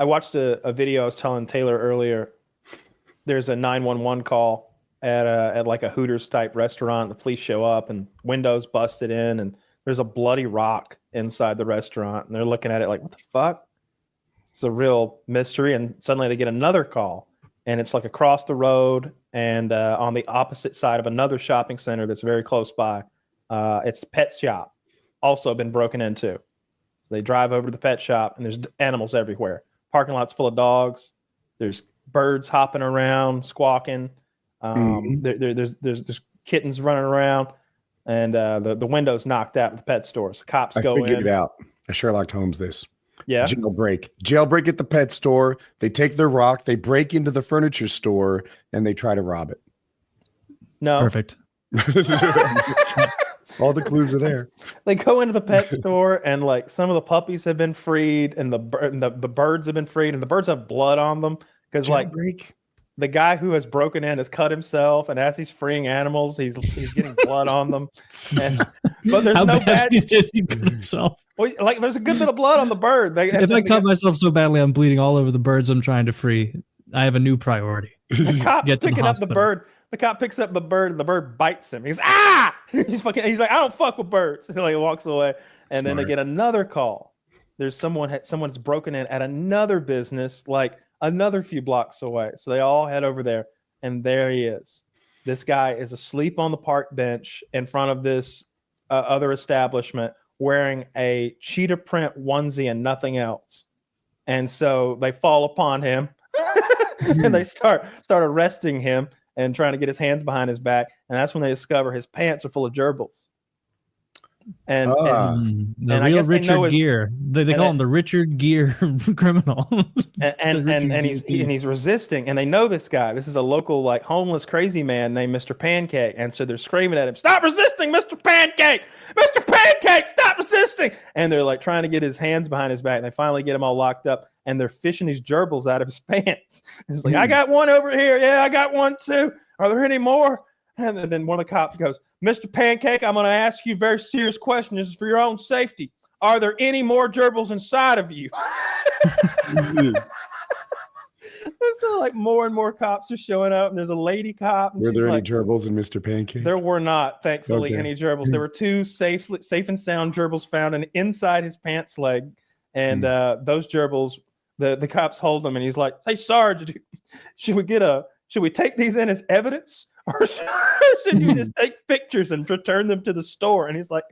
I watched a video. I was telling Taylor earlier. There's a 911 call at like a Hooters type restaurant. The police show up and windows busted in, and there's a bloody rock inside the restaurant, and they're looking at it like, what the fuck? It's a real mystery. And suddenly they get another call, and it's like across the road and on the opposite side of another shopping center that's very close by. It's the pet shop, also been broken into. They drive over to the pet shop, and there's animals everywhere. Parking lot's full of dogs. There's birds hopping around, squawking. There's kittens running around, and the window's knocked out at the pet stores. The cops go in. I figured it out. I Sherlock Holmes this. Yeah. Jailbreak at the pet store. They take their rock. They break into the furniture store, and they try to rob it. No. Perfect. All the clues are there. They go into the pet store, and like some of the puppies have been freed, and the birds have been freed, and the birds have blood on them because like the guy who has broken in has cut himself, and as he's freeing animals, he's getting blood on them. But there's no bad. Did he cut himself? Well, like there's a good bit of blood on the bird. If I cut myself so badly, I'm bleeding all over the birds I'm trying to free. I have a new priority. The cop's picking up the bird. The cop picks up the bird, and the bird bites him. He's ah! He's like, I don't fuck with birds. And he walks away, and then they get another call. There's someone's broken in at another business, like another few blocks away. So they all head over there, and there he is. This guy is asleep on the park bench in front of this other establishment, wearing a cheetah print onesie and nothing else. And so they fall upon him, and they start arresting him and trying to get his hands behind his back. And that's when they discover his pants are full of gerbils. And the real Richard Gere. They call him the Richard Gere criminal. and he's resisting. And they know this guy. This is a local like homeless crazy man named Mr. Pancake. And so they're screaming at him, "Stop resisting, Mr. Pancake! Mr. Pancake, stop resisting!" And they're like trying to get his hands behind his back. And they finally get him all locked up. And they're fishing these gerbils out of his pants. He's like, "I got one over here. Yeah, I got one too. Are there any more?" And then one of the cops goes, "Mr. Pancake, I'm going to ask you a very serious question. This is for your own safety. Are there any more gerbils inside of you?" So like more and more cops are showing up, and there's a lady cop. Were there any gerbils in Mr. Pancake? There were not, thankfully, any gerbils. There were two safe and sound gerbils found inside his pants leg. And those gerbils, the cops hold them, and he's like, "Hey, Sarge, should we take these in as evidence, or should you just take pictures and return them to the store?" And he's like,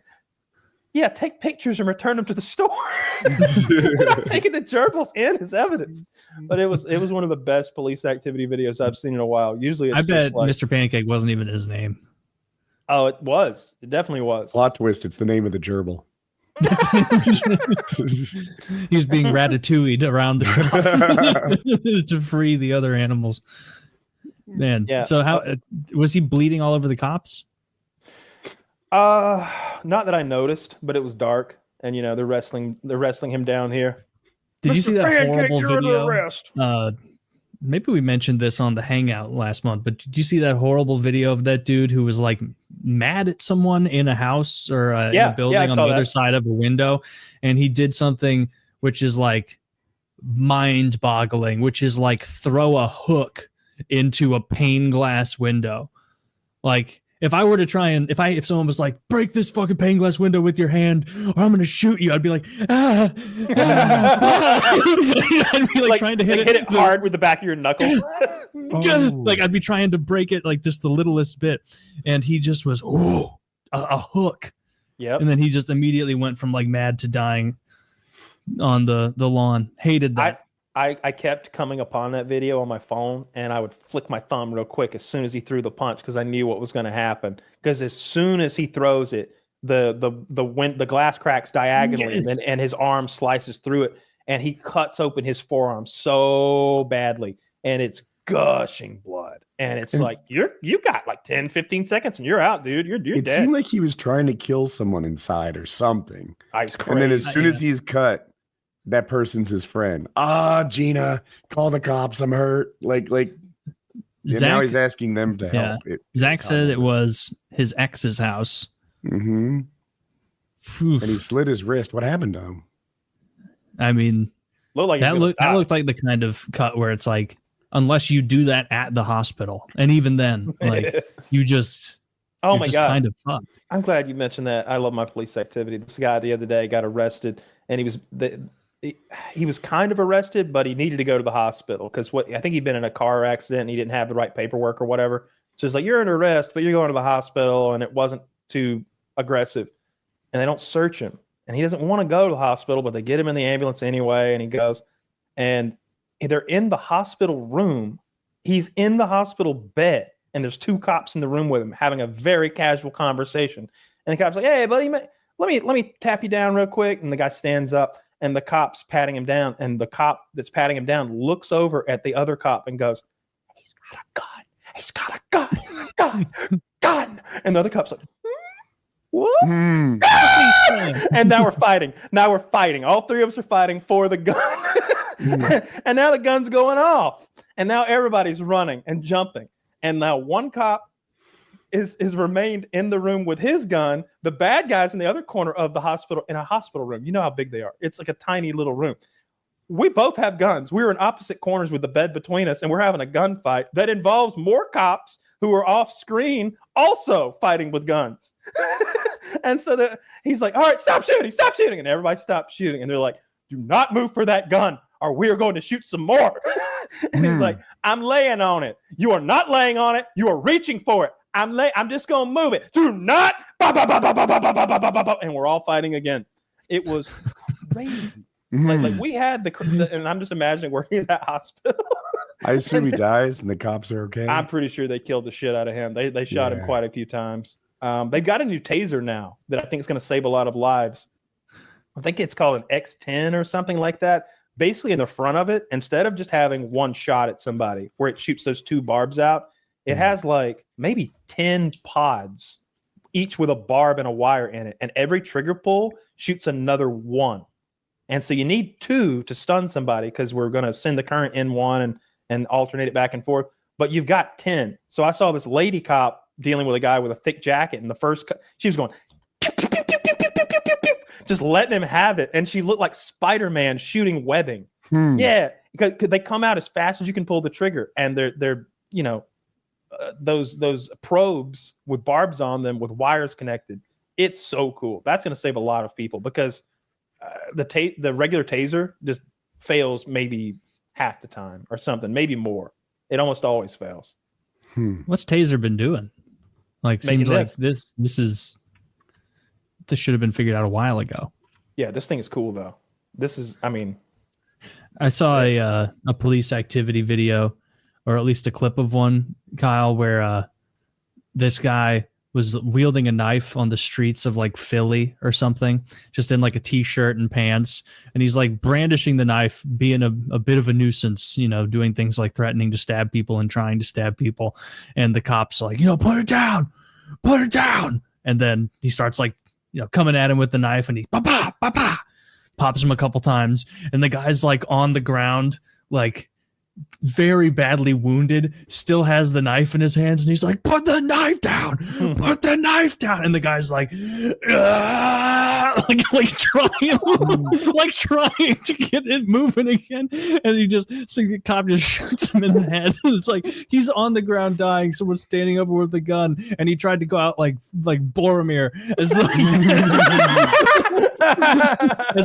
"Yeah, take pictures and return them to the store." We're not taking the gerbils in as evidence. But it was one of the best police activity videos I've seen in a while. Usually, I bet Mr. Pancake wasn't even his name. Oh, it was. It definitely was. Plot twist: it's the name of the gerbil. He's being ratatouilleed around the to free the other animals. Man, yeah. So how was he bleeding all over the cops? Not that I noticed, but it was dark, and they're wrestling him down here. Did you see that horrible video? Maybe we mentioned this on the Hangout last month, but did you see that horrible video of that dude who was like mad at someone in a house or in a building on the other side of a window? And he did something which is like mind boggling, which is like throw a hook into a pane glass window. Like if I were to try and if someone was like, "Break this fucking pane glass window with your hand or I'm going to shoot you," I'd be like, I'd be like trying to hit it hard with the back of your knuckle. Like I'd be trying to break it like just the littlest bit. And he just was, a hook. Yep. And then he just immediately went from like mad to dying on the lawn. Hated that. I kept coming upon that video on my phone, and I would flick my thumb real quick as soon as he threw the punch because I knew what was going to happen. Because as soon as he throws it, the glass cracks diagonally, and his arm slices through it, and he cuts open his forearm so badly, and it's gushing blood. And it's like you got like 10, 15 seconds, and you're out, dude. You're dead. It seemed like he was trying to kill someone inside or something. And then as soon as he's cut, that person's his friend. Gina, call the cops. I'm hurt. Like Zach, now he's asking them to help. Zach said it was his ex's house. Mm-hmm. And he slit his wrist. What happened to him? I mean, That looked like the kind of cut where it's like, unless you do that at the hospital, and even then, like you just oh my God, kind of fucked. I'm glad you mentioned that. I love my police activity. This guy the other day got arrested, and he was kind of arrested, but he needed to go to the hospital because I think he'd been in a car accident and he didn't have the right paperwork or whatever. So it's like, you're under arrest, but you're going to the hospital, and it wasn't too aggressive. And they don't search him. And he doesn't want to go to the hospital, but they get him in the ambulance anyway, and he goes. And they're in the hospital room. He's in the hospital bed, and there's 2 cops in the room with him having a very casual conversation. And the cop's like, hey, buddy, let me tap you down real quick. And the guy stands up, and the cop's patting him down. And the cop that's patting him down looks over at the other cop and goes, he's got a gun. He's got a gun. Gun. And the other cop's like, what? And now we're fighting. All 3 of us are fighting for the gun. And now the gun's going off. And now everybody's running and jumping. And now one cop is remained in the room with his gun. The bad guy's in the other corner of the hospital, in a hospital room. You know how big they are. It's like a tiny little room. We both have guns. We're in opposite corners with the bed between us, and we're having a gunfight that involves more cops who are off screen also fighting with guns. And so he's like, all right, stop shooting. And everybody stops shooting. And they're like, do not move for that gun, or we are going to shoot some more. And he's like, I'm laying on it. You are not laying on it. You are reaching for it. I'm just going to move it. Do not. And we're all fighting again. It was crazy. Like we had and I'm just imagining working in that hospital. I assume he dies and the cops are okay. I'm pretty sure they killed the shit out of him. They shot him quite a few times. They've got a new taser now that I think is going to save a lot of lives. I think it's called an X10 or something like that. Basically, in the front of it, instead of just having one shot at somebody where it shoots those 2 barbs out, it has like maybe 10 pods, each with a barb and a wire in it. And every trigger pull shoots another 1. And so you need 2 to stun somebody because we're going to send the current in one and alternate it back and forth. But you've got 10. So I saw this lady cop dealing with a guy with a thick jacket. And she was going, pew, pew, pew, pew, pew, pew, pew, pew, pew, just letting him have it. And she looked like Spider-Man shooting webbing. Yeah, because they come out as fast as you can pull the trigger. And they're those probes with barbs on them with wires connected. It's so cool. That's going to save a lot of people because the regular taser just fails maybe half the time or something, maybe more. It almost always fails. What's taser been doing? Like, seems like this should have been figured out a while ago. Yeah, this thing is cool though. I saw a police activity video, or at least a clip of one, Kyle, where this guy was wielding a knife on the streets of like Philly or something, just in like a t-shirt and pants. And he's like brandishing the knife, being a bit of a nuisance, doing things like threatening to stab people and trying to stab people. And the cops are like, put it down. And then he starts like, coming at him with the knife, and he pops him a couple times. And the guy's like on the ground, like very badly wounded, still has the knife in his hands, and he's like, put the knife down. And the guy's like, trying to get it moving again. And the cop just shoots him in the head. It's like he's on the ground dying, someone's standing over with a gun, and he tried to go out like Boromir, as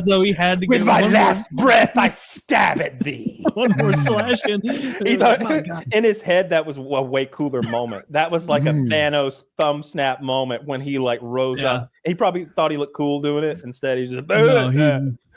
though he had to with give my last breath I stab at thee. One more slash in. In his head, that was a way cooler moment. That was like a Thanos thumb snap moment when he like rose up. He probably thought he looked cool doing it. Instead, he's just